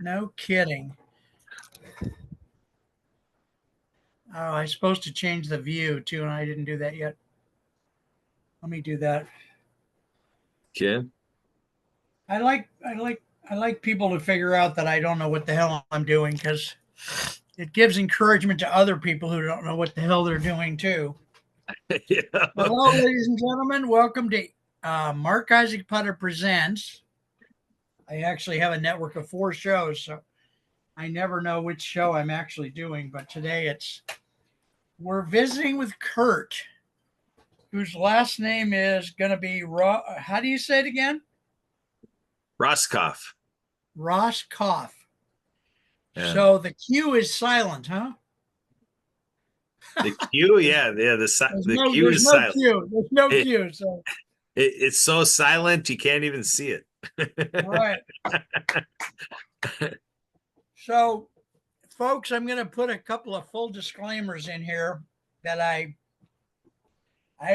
No kidding. Oh, I was supposed to change the view too, and I didn't do that yet. Let me do that. Okay. I like people to figure out that I don't know what the hell I'm doing because it gives encouragement to other people who don't know what the hell they're doing too. Yeah. Hello, ladies and gentlemen. Welcome to Mark Isaac Putter Presents. I actually have a network of 4 shows, so I never know which show I'm actually doing. But today we're visiting with Kurt, whose last name is going to be how do you say it again? Roskopf. Roskopf. Yeah. So the Q is silent, huh? The Q, yeah. The Q There's is no silent. Q. There's no It, Q. So it's so silent you can't even see it. all right. So folks, I'm going to put a couple of full disclaimers in here that I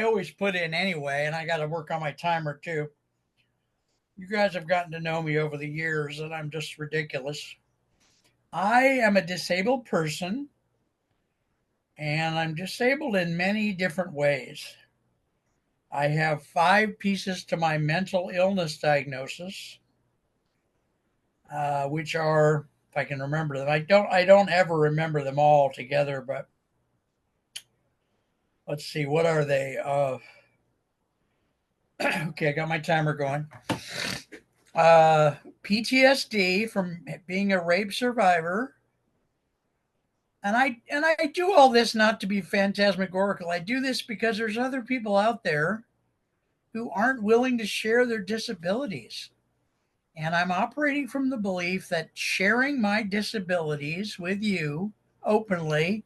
always put in anyway, and I got to work on my timer too. You guys have gotten to know me over the years, and I'm just ridiculous. I am a disabled person, and I'm disabled in many different ways. I have 5 pieces to my mental illness diagnosis, which are, if I can remember them, I don't ever remember them all together, but let's see, what are they? Okay, I got my timer going. Uh, PTSD from being a rape survivor. And I do all this not to be phantasmagorical. I do this because there's other people out there who aren't willing to share their disabilities. And I'm operating from the belief that sharing my disabilities with you openly,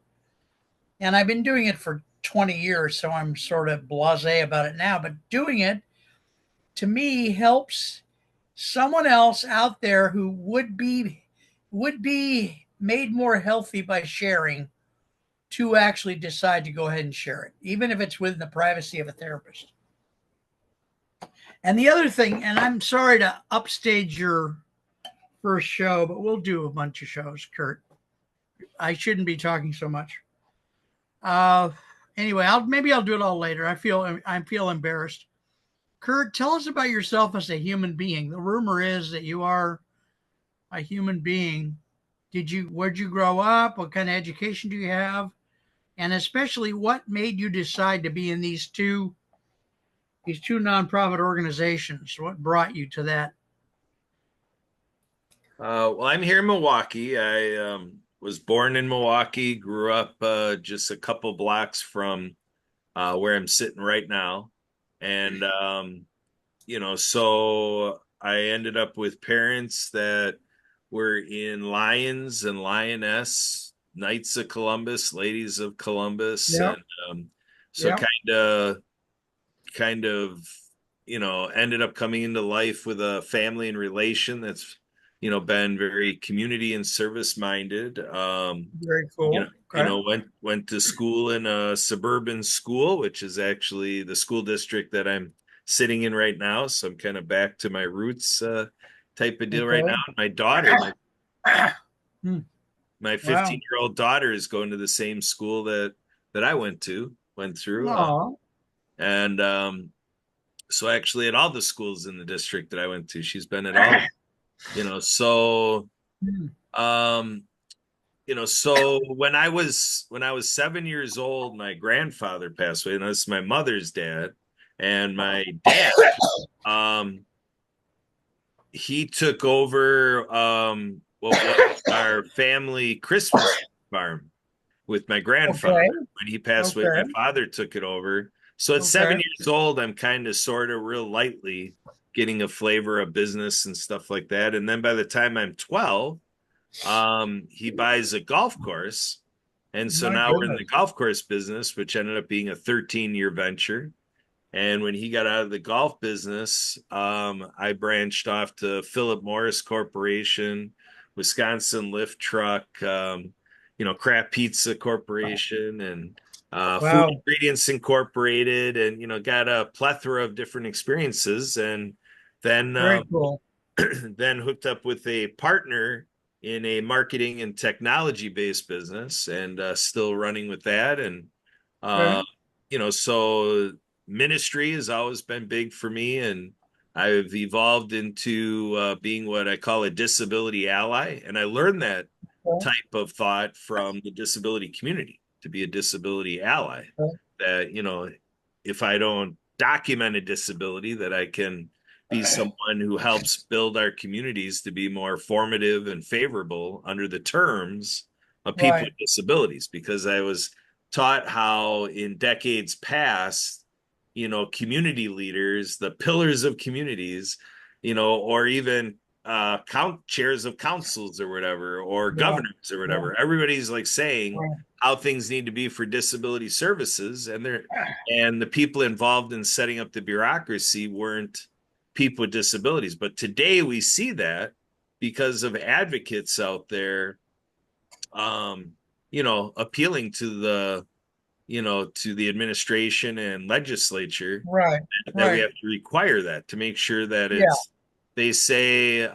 and I've been doing it for 20 years, so I'm sort of blasé about it now, but doing it to me helps someone else out there who would be made more healthy by sharing to actually decide to go ahead and share it, even if it's within the privacy of a therapist. And the other thing, and I'm sorry to upstage your first show, but we'll do a bunch of shows, Kurt. I shouldn't be talking so much. Uh, anyway, maybe I'll do it all later. I feel embarrassed. Kurt, tell us about yourself as a human being. The rumor is that you are a human being. Where'd you grow up? What kind of education do you have? And especially what made you decide to be in these two nonprofit organizations? What brought you to that? Well, I'm here in Milwaukee. I was born in Milwaukee, grew up just a couple blocks from where I'm sitting right now. And, so I ended up with parents that were in Lions and Lioness, Knights of Columbus, Ladies of Columbus. Yep. And so Yep. kind of ended up coming into life with a family and relation that's been very community and service minded. Very cool. Okay. Went to school in a suburban school, which is actually the school district that I'm sitting in right now, so I'm kind of back to my roots type of deal right now. Okay. My daughter, Hmm. my Wow. 15-year-old daughter, is going to the same school that I went through. Oh, And So actually at all the schools in the district that I went to, she's been at all, so um so when I was 7 years old, my grandfather passed away, and that's my mother's dad. And my dad, um he took over what was our family Christmas farm with my grandfather. okay. When he passed away, Okay. my father took it over. So at Okay. 7 years old, I'm kind of sort of real lightly getting a flavor of business and stuff like that. And then by the time I'm 12, he buys a golf course. And so My now we're in goodness. the golf course business, which ended up being a 13-year venture. And when he got out of the golf business, I branched off to Philip Morris Corporation, Wisconsin Lift Truck, Crap Pizza Corporation, and Food Wow. Ingredients Incorporated, and got a plethora of different experiences. And then Very cool. then hooked up with a partner in a marketing and technology based business, and still running with that. And Okay. uh, so ministry has always been big for me, and I've evolved into being what I call a disability ally. And I learned that Okay. type of thought from the disability community, to be a disability ally. Okay. That, if I don't document a disability, that I can be someone who helps build our communities to be more formative and favorable under the terms of people Right. with disabilities. Because I was taught how in decades past, community leaders, the pillars of communities, or even chairs of councils or whatever, or Yeah. governors or Yeah. whatever, everybody's like saying Right. how things need to be for disability services, and the people involved in setting up the bureaucracy weren't people with disabilities. But today we see that because of advocates out there, um, appealing to the administration and legislature, Right. that we Right. have to require that, to make sure that Yeah. they say,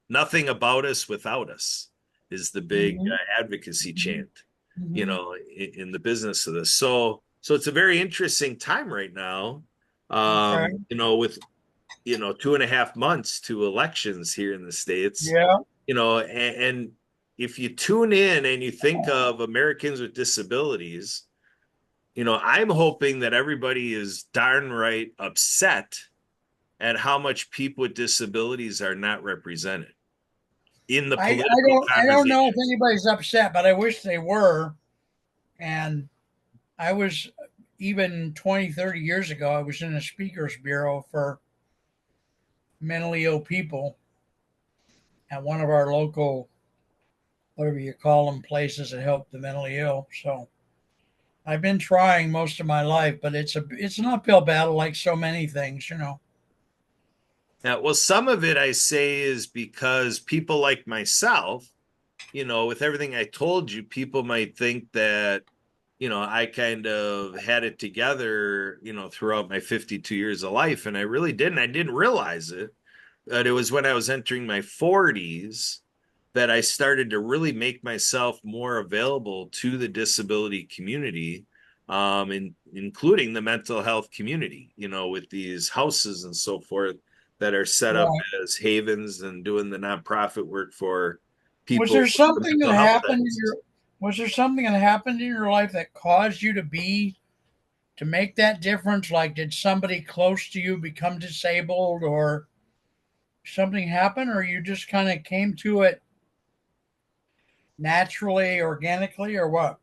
nothing about us without us is the big Hmm. advocacy Hmm. chant, Hmm. in the business of this. So it's a very interesting time right now, Okay. with 2.5 months to elections here in the States, Yeah. and if you tune in and you think of Americans with disabilities, I'm hoping that everybody is darn right upset at how much people with disabilities are not represented in the political I don't know if conversations. anybody's upset, but I wish they were. And I was even 20, 30 years ago, I was in a speakers bureau for mentally ill people at one of our local, whatever you call them, places that help the mentally ill. So I've been trying most of my life, but it's an uphill battle like so many things, you know. Now, well, some of it I say is because people like myself, with everything I told you, people might think that, I kind of had it together, throughout my 52 years of life. And I really didn't. I didn't realize it. But it was when I was entering my 40s that I started to really make myself more available to the disability community, including the mental health community, with these houses and so forth that are set up Right. as havens, and doing the nonprofit work for Was people there with something that mental health happened in diagnoses. your was there something that happened in your life that caused you to make that difference? Like did somebody close to you become disabled or something happen or you just kind of came to it naturally, organically or what?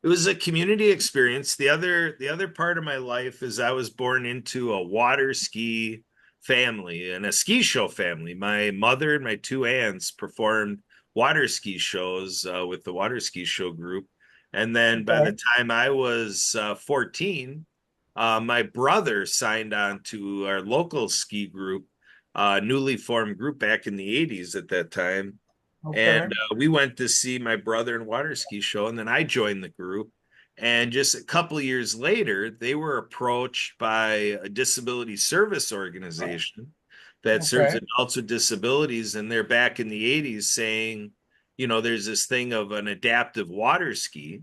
It was a community experience. The other part of my life is I was born into a water ski family and a ski show family. My mother and my two aunts performed water ski shows with the water ski show group. And then by the Okay. time I was 14, my brother signed on to our local ski group, newly formed group back in the 80s at that time. Okay. And we went to see my brother and water ski show, and then I joined the group. And just a couple of years later, they were approached by a disability service organization that serves Okay. adults with disabilities. And they're back in the 80s saying, there's this thing of an adaptive water ski.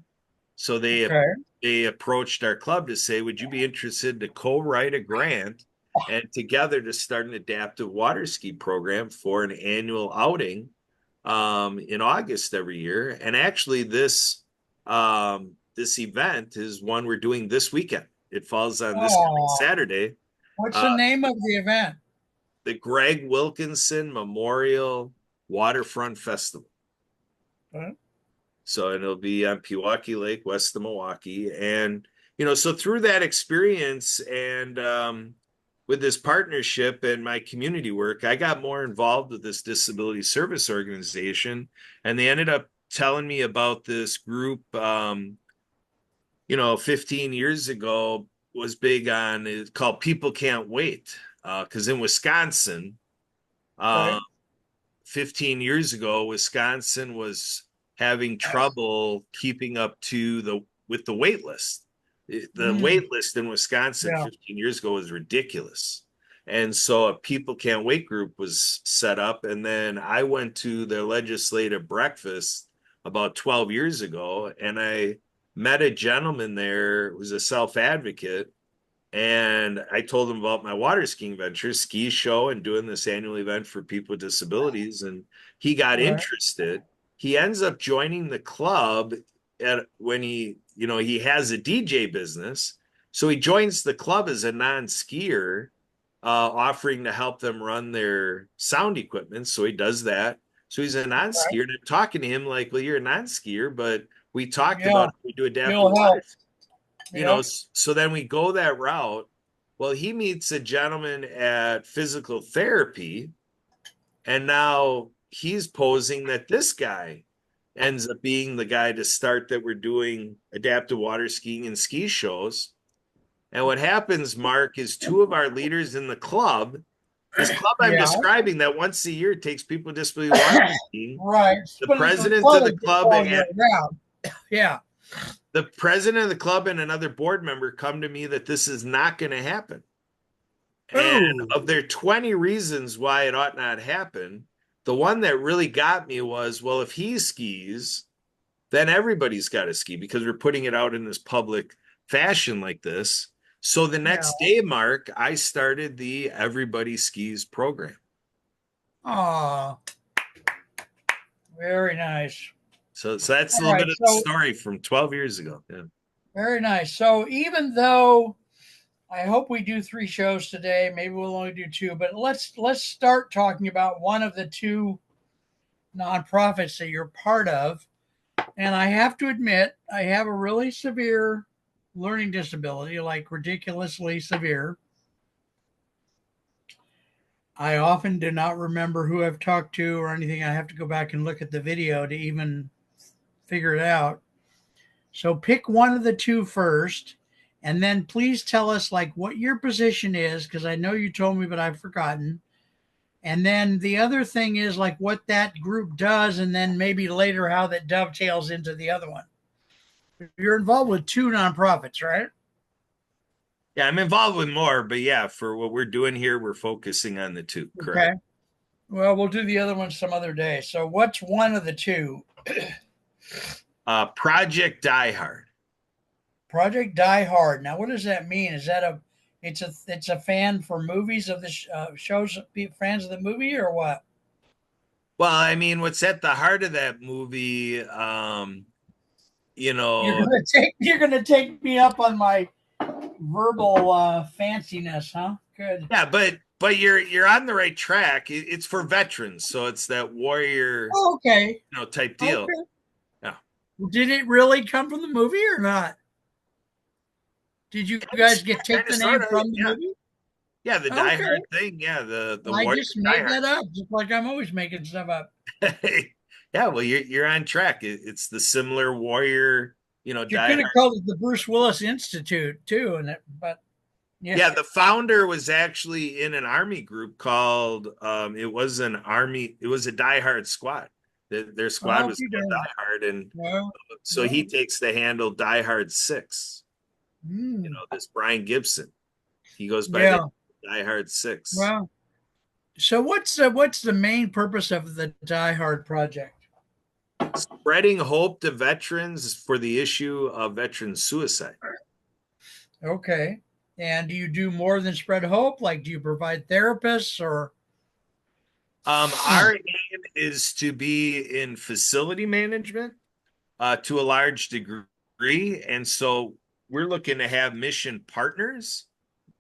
So Okay. they approached our club to say, would you be interested to co-write a grant and together to start an adaptive water ski program for an annual outing, in August every year. And actually, this event is one we're doing this weekend. It falls on this coming Oh, Saturday. what's Uh, the name of the event? the Greg Wilkinson Memorial Waterfront Festival. Huh? So it'll be on Pewaukee Lake, west of Milwaukee. And, so through that experience, and with this partnership and my community work, I got more involved with this disability service organization. And they ended up telling me about this group, 15 years ago, was big on, it's called People Can't Wait. Because in Wisconsin, uh, Okay. 15 years ago, Wisconsin was having trouble keeping up to the with the wait list. The Mm, wait list in Wisconsin yeah. 15 years ago was ridiculous. And so a people can't wait group was set up. And then I went to the legislative breakfast about 12 years ago, and I met a gentleman there who was a self-advocate. And I told him about my water skiing venture, ski show, and doing this annual event for people with disabilities. And he got Right. interested. He ends up joining the club when he has a DJ business. So he joins the club as a non-skier, offering to help them run their sound equipment. So he does that. So he's a Right. non-skier. And I'm talking to him like, well, you're a non-skier, but we talked Yeah. about we do adaptive It'll water, help. Yep. so then we go that route. Well, he meets a gentleman at physical therapy, and now he's posing that this guy ends up being the guy to start that we're doing adaptive water skiing and ski shows. And what happens, Mark, is two of our leaders in the club, this club I'm Yeah. describing that once a year takes people with disability water skiing, Right. the But president of the club all and year round. Yeah. the president of the club and another board member come to me that this is not going to happen. And Ooh. of their 20 reasons why it ought not happen, the one that really got me was, well, if he skis, then everybody's got to ski because we're putting it out in this public fashion like this. So the Yeah. next day, Mark, I started the Everybody Skis program. Oh, very nice. So that's a All little right, bit of the so story from 12 years ago. Yeah. very nice. So even though I hope we do 3 shows today, maybe we'll only do 2, but let's start talking about one of the 2 nonprofits that you're part of. And I have to admit, I have a really severe learning disability, like ridiculously severe. I often do not remember who I've talked to or anything. I have to go back and look at the video to even figure it out. So pick one of the 2 first, and then please tell us like what your position is, because I know you told me, but I've forgotten. And then the other thing is like what that group does, and then maybe later how that dovetails into the other one. You're involved with 2 nonprofits, right? Yeah, I'm involved with more, but yeah, for what we're doing here, we're focusing on the 2. Correct. Okay. Well, we'll do the other one some other day. So what's one of the 2? Project Diehard. Project Diehard. Now, what does that mean? Is that it's a fan for movies of the shows, fans of the movie, or what? Well, I mean, what's at the heart of that movie, You're gonna take me up on my verbal fanciness, huh? Good. yeah, but you're on the right track. It's for veterans, so it's that warrior, Oh, okay. type deal. Okay. Yeah. Did it really come from the movie or not? Did you guys take the name from the movie? Yeah, the Die Hard thing. Yeah, the I warrior just made that up, just like I'm always making stuff up. Yeah, well, you're on track. It's the similar warrior, You could have called it the Bruce Willis Institute too, but yeah, the founder was actually in an army group called it was a Die Hard squad. Their squad was called Die Hard, and so he takes the handle Die Hard 6. This Brian Gibson. He goes by the Die Hard 6. Wow. So what's the main purpose of the Die Hard project? Spreading hope to veterans for the issue of veteran suicide. Okay. And do you do more than spread hope? Like, do you provide therapists or? Our aim is to be in facility management to a large degree. And so we're looking to have mission partners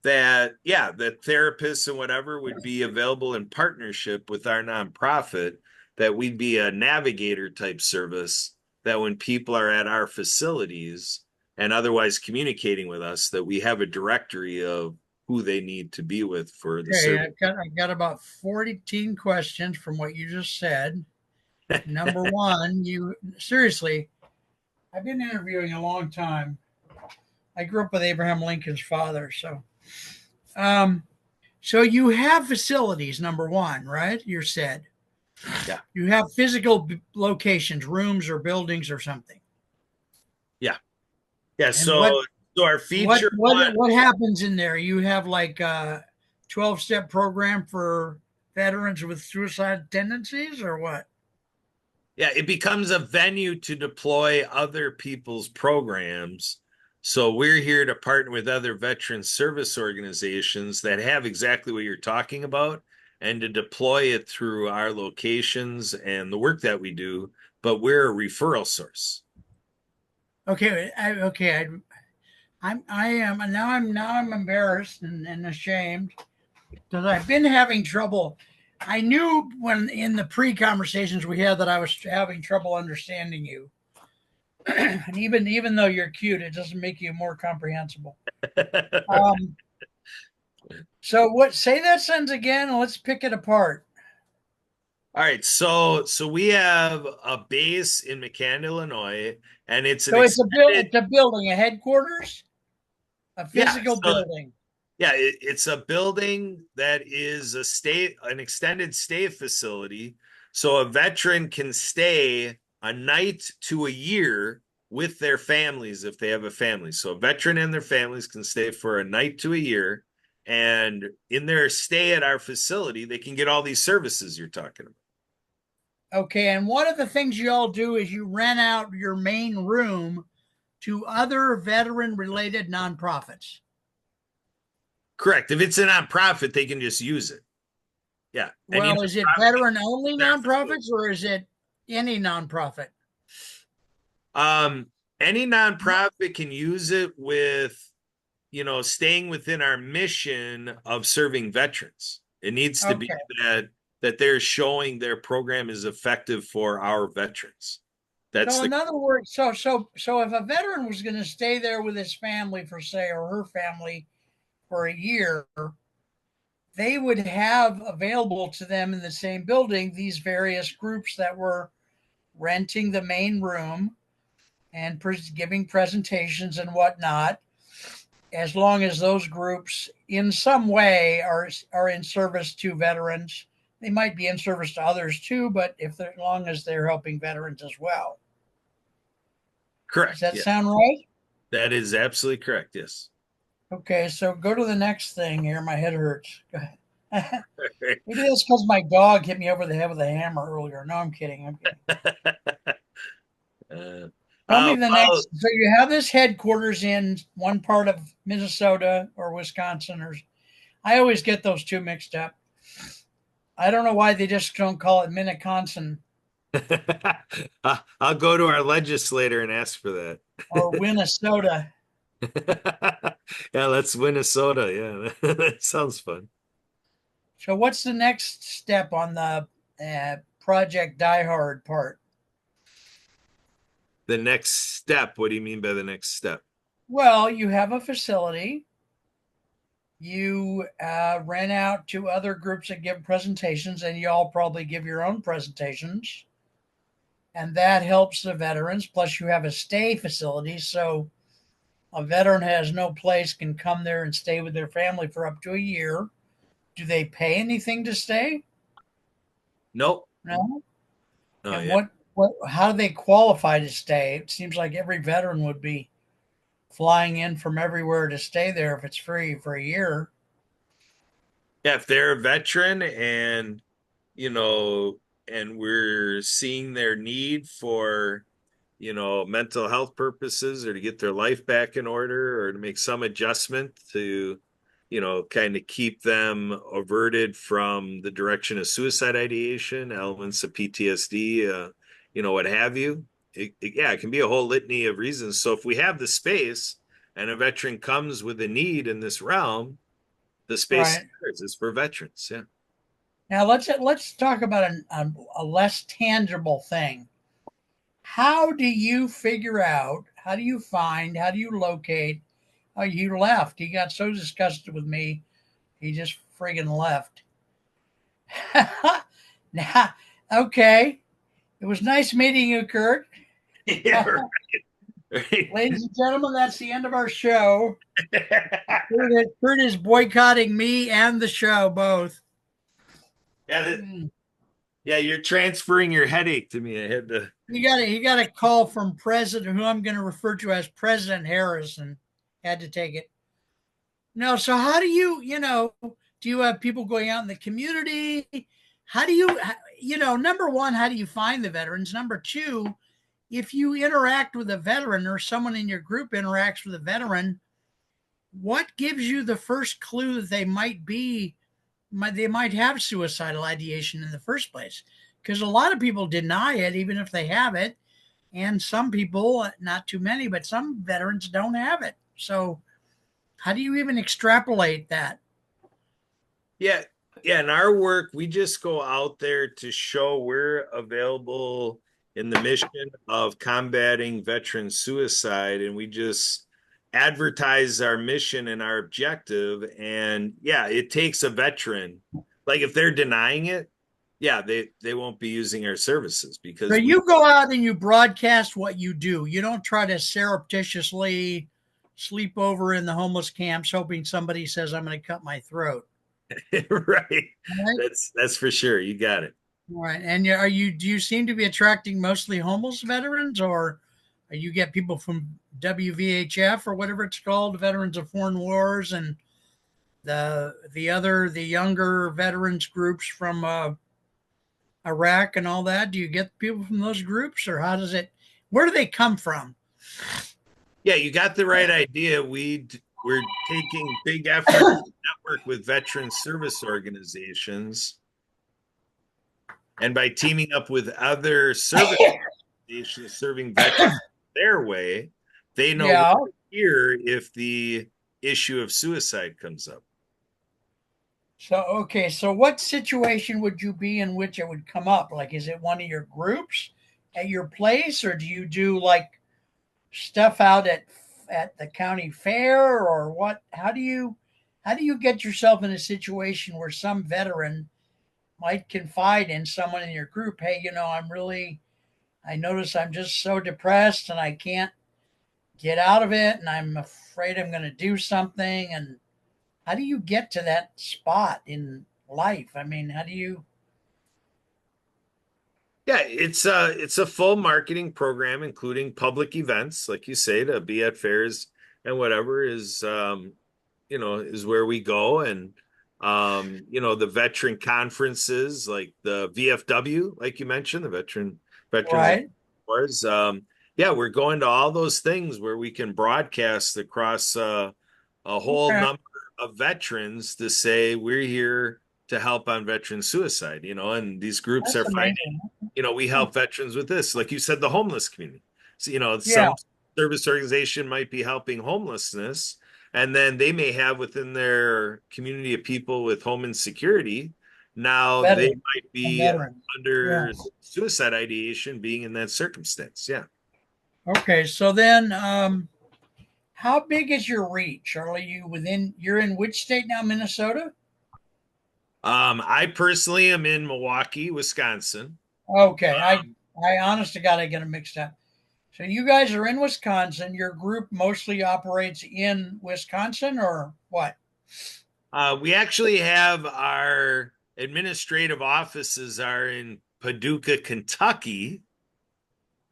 that therapists and whatever would be available in partnership with our nonprofit, that we'd be a navigator type service, that when people are at our facilities and otherwise communicating with us, that we have a directory of who they need to be with for the service. I've got about 14 questions from what you just said. Number one, seriously, I've been interviewing a long time. I grew up with Abraham Lincoln's father, so so you have facilities, number one, right? You said. Yeah. You have physical locations, rooms or buildings or something. Yeah. Yeah. So our feature what happens in there? You have like 12-step program for veterans with suicide tendencies, or what? Yeah, it becomes a venue to deploy other people's programs. So we're here to partner with other veteran service organizations that have exactly what you're talking about and to deploy it through our locations and the work that we do, but we're a referral source. Okay, I am now I'm embarrassed and ashamed because I've been having trouble. I knew when in the pre-conversations we had that I was having trouble understanding you. And even though you're cute, it doesn't make you more comprehensible. Um, so what? Say that sentence again, and let's pick it apart. All right, so we have a base in McCann, Illinois, and it's an So extended, it's a building, a headquarters, a yeah. physical So building. yeah, it's a building that is an extended stay facility. So a veteran can stay a night to a year with their families if they have a family. So a veteran and their families can stay for a night to a year. And in their stay at our facility, they can get all these services you're talking about. Okay, and one of the things you all do is you rent out your main room to other veteran-related nonprofits. Correct. If it's a nonprofit, they can just use it. Yeah. Any Well, is it nonprofit can veteran-only use their facility. nonprofits or is it any nonprofit? Um, any nonprofit can use it with, staying within our mission of serving veterans. It needs to be Okay. that they're showing their program is effective for our veterans. That's So the in other words, so if a veteran was going to stay there with his family for say or her family for a year, they would have available to them in the same building these various groups that were renting the main room and giving presentations and whatnot, as long as those groups in some way are in service to veterans. They might be in service to others too, but if as long as they're helping veterans as well. Does correct. that Yeah, sound right? that is absolutely correct. Yes. Okay, so go to the next thing here. My head hurts. Maybe that's because my dog hit me over the head with a hammer earlier. No, I'm kidding. I'm kidding. uh, Tell me the well, next. So you have this headquarters in one part of Minnesota or Wisconsin, or I always get those two mixed up. I don't know why they just don't call it Minneconsin I'll go to our legislator and ask for that. or Minnesota. Yeah, let's Minnesota. Yeah, that sounds fun. So what's the next step on the Project Diehard part? The next step. What do you mean by the next step? Well, you have a facility. You rent out to other groups that give presentations, and you all probably give your own presentations. And that helps the veterans. Plus, you have a stay facility. So a veteran has no place, can come there and stay with their family for up to a year. Do they pay anything to stay? Nope. No. Oh And yeah. how do they qualify to stay? It seems like every veteran would be flying in from everywhere to stay there if it's free for a year. Yeah, if they're a veteran and you know, and we're seeing their need for, mental health purposes or to get their life back in order or to make some adjustment to, kind of keep them averted from the direction of suicide ideation, elements of PTSD, what have you. Yeah, it can be a whole litany of reasons. So if we have the space and a veteran comes with a need in this realm, the space Right. is for veterans. Yeah. Now let's talk about a less tangible thing. How do you figure out? How do you find? How do you locate? Oh, you left. He got so disgusted with me, he just friggin' left. Now, okay. It was nice meeting you, Kurt. Yeah, right. Ladies and gentlemen, that's the end of our show. Kurt is boycotting me and the show both. Yeah, Mm. yeah, you're transferring your headache to me. I had to. He got a call from President, who I'm going to refer to as President Harris, and had to take it. No, so how do you Do you have people going out in the community? How do you, number one, how do you find the veterans? Number two, if you interact with a veteran or someone in your group interacts with a veteran, what gives you the first clue that they might have suicidal ideation in the first place? Because a lot of people deny it, even if they have it. And some people, not too many, but some veterans don't have it. So, how do you even extrapolate that? Yeah. Yeah. In our work, we just go out there to show we're available in the mission of combating veteran suicide. And we just advertise our mission and our objective. And yeah, it takes a veteran. Like if they're denying it, yeah, they won't be using our services So because we you go out and you broadcast what you do. You don't try to surreptitiously sleep over in the homeless camps hoping somebody says I'm going to cut my throat. right. Right. That's for sure. You got it. All right. And do you seem to be attracting mostly homeless veterans, or you get people from WVHF or whatever it's called, Veterans of Foreign Wars, and the younger veterans groups from Iraq and all that? Do you get people from those groups, or where do they come from? Yeah, you got the right idea. We're taking big efforts to network with veteran service organizations, and by teaming up with other service organizations serving veterans their way, they know Yeah. we're here if the issue of suicide comes up. So, okay. So, what situation would you be in which it would come up? Like, is it one of your groups at your place, or do you do like stuff out at the county fair, or what? How do you get yourself in a situation where some veteran might confide in someone in your group? Hey, I notice I'm just so depressed and I can't get out of it, and I'm afraid I'm going to do something. And how do you get to that spot in life? I mean, how do you? Yeah, it's a full marketing program, including public events, like you say, to be at fairs and whatever is where we go. And the veteran conferences like the VFW, like you mentioned, the Veterans Right. Wars. Yeah, we're going to all those things where we can broadcast across a whole Okay. number of veterans to say we're here to help on veteran suicide, and these groups That's are finding, amazing. we help veterans with this, like you said, the homeless community. So, Yeah. some service organization might be helping homelessness, and then they may have within their community of people with home insecurity. Now they Veteran. might And be veterans. Yeah. under suicide ideation being in that circumstance. Yeah. Okay. So then, how big is your reach? You're in which state now? Minnesota? I personally am in Milwaukee, Wisconsin. Okay. I, Um, I honest to God, I get them mixed up. So you guys are in Wisconsin. Your group mostly operates in Wisconsin, or what? we actually have our administrative offices are in Paducah, Kentucky,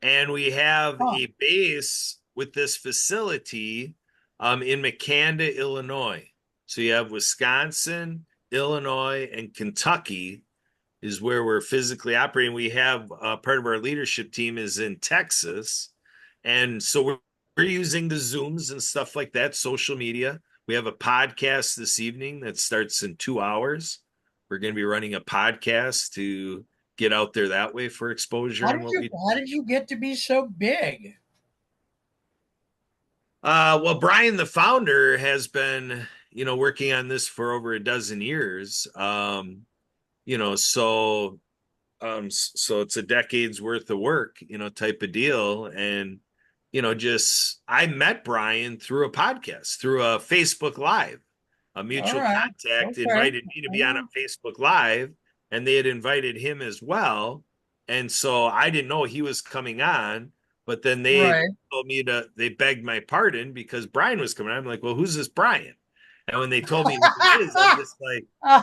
and we have Huh. a base with this facility in McCanda, Illinois. So you have Wisconsin, Illinois, and Kentucky is where we're physically operating. We have part of our leadership team is in Texas, and so we're using the Zooms and stuff like that, social media. We have a podcast this evening that starts in 2 hours. We're going to be running a podcast to get out there that way for exposure and what we. How did you get to be so big? Well, Brian, the founder, has been, working on this for over a dozen years. You know, so so it's a decade's worth of work, type of deal. And, just I met Brian through a podcast, through a Facebook Live. A All mutual right. contact Okay. invited me to be on a Facebook Live, and they had invited him as well. And so I didn't know he was coming on, but then they Right. told me they begged my pardon because Brian was coming on. I'm like, well, who's this Brian? And when they told me who it is, I'm just like, yeah.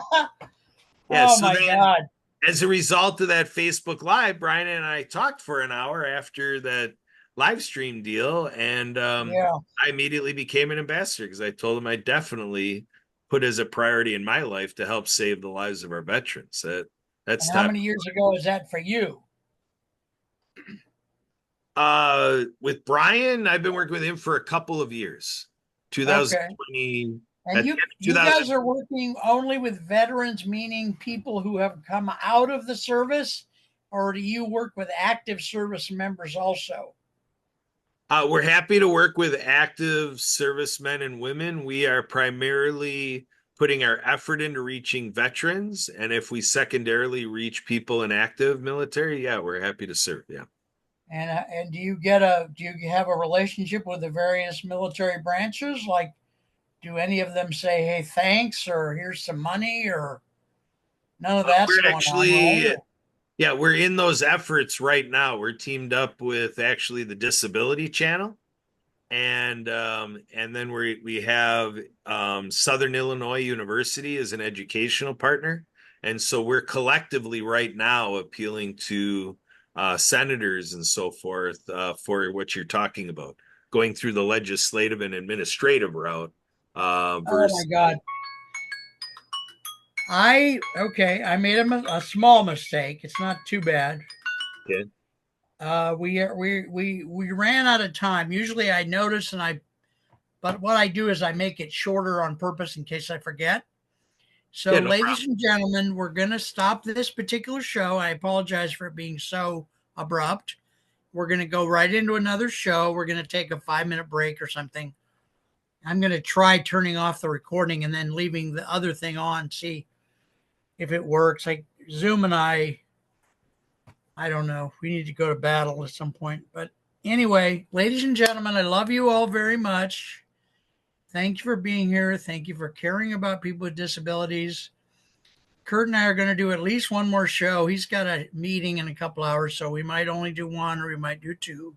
Oh So my then God. as a result of that Facebook Live, Brian and I talked for an hour after that live stream deal, and Yeah. I immediately became an ambassador because I told him I definitely put as a priority in my life to help save the lives of our veterans. That's And how top. many years ago is that for you? With Brian, I've been working with him for a couple of years. Okay. 2020 And at the you end of you 2000. guys are working only with veterans, meaning people who have come out of the service, or do you work with active service members also? We're happy to work with active servicemen and women. We are primarily putting our effort into reaching veterans, and if we secondarily reach people in active military, yeah, we're happy to serve. Yeah. And do you have a relationship with the various military branches? Like, do any of them say, "Hey, thanks," or "Here's some money," or none of that's We're going on, right? actually, yeah, we're in those efforts right now. We're teamed up with actually the Disability Channel, and then we have Southern Illinois University as an educational partner, and so we're collectively right now appealing to senators and so forth for what you're talking about, going through the legislative and administrative route Oh my versus. God. I made a small mistake. It's not too bad. Yeah. We ran out of time. Usually I notice but what I do is I make it shorter on purpose in case I forget. Yeah, So, no problem. ladies and gentlemen, we're going to stop this particular show. I apologize for it being so abrupt. We're going to go right into another show. We're going to take a 5-minute break or something. I'm going to try turning off the recording and then leaving the other thing on, see if it works. Like Zoom and I don't know. We need to go to battle at some point. But anyway, ladies and gentlemen, I love you all very much. Thank you for being here. Thank you for caring about people with disabilities. Kurt and I are going to do at least one more show. He's got a meeting in a couple hours, so we might only do one or we might do two.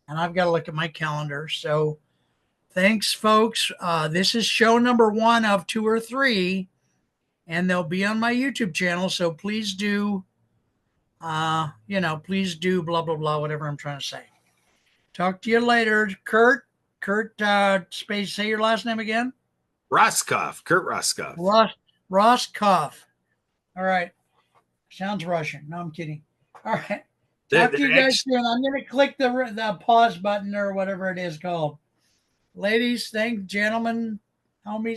And I've got to look at my calendar. So thanks, folks. This is show number 1 of 2 or 3, and they'll be on my YouTube channel. So please do, please do blah, blah, blah, whatever I'm trying to say. Talk to you later. Kurt, space, say your last name again. Roskopf, Kurt Roskopf. Roskopf. All right. Sounds Russian. No, I'm kidding. All right. Talk to you guys soon. I'm going to click the pause button or whatever it is called. Ladies, gentlemen, homies.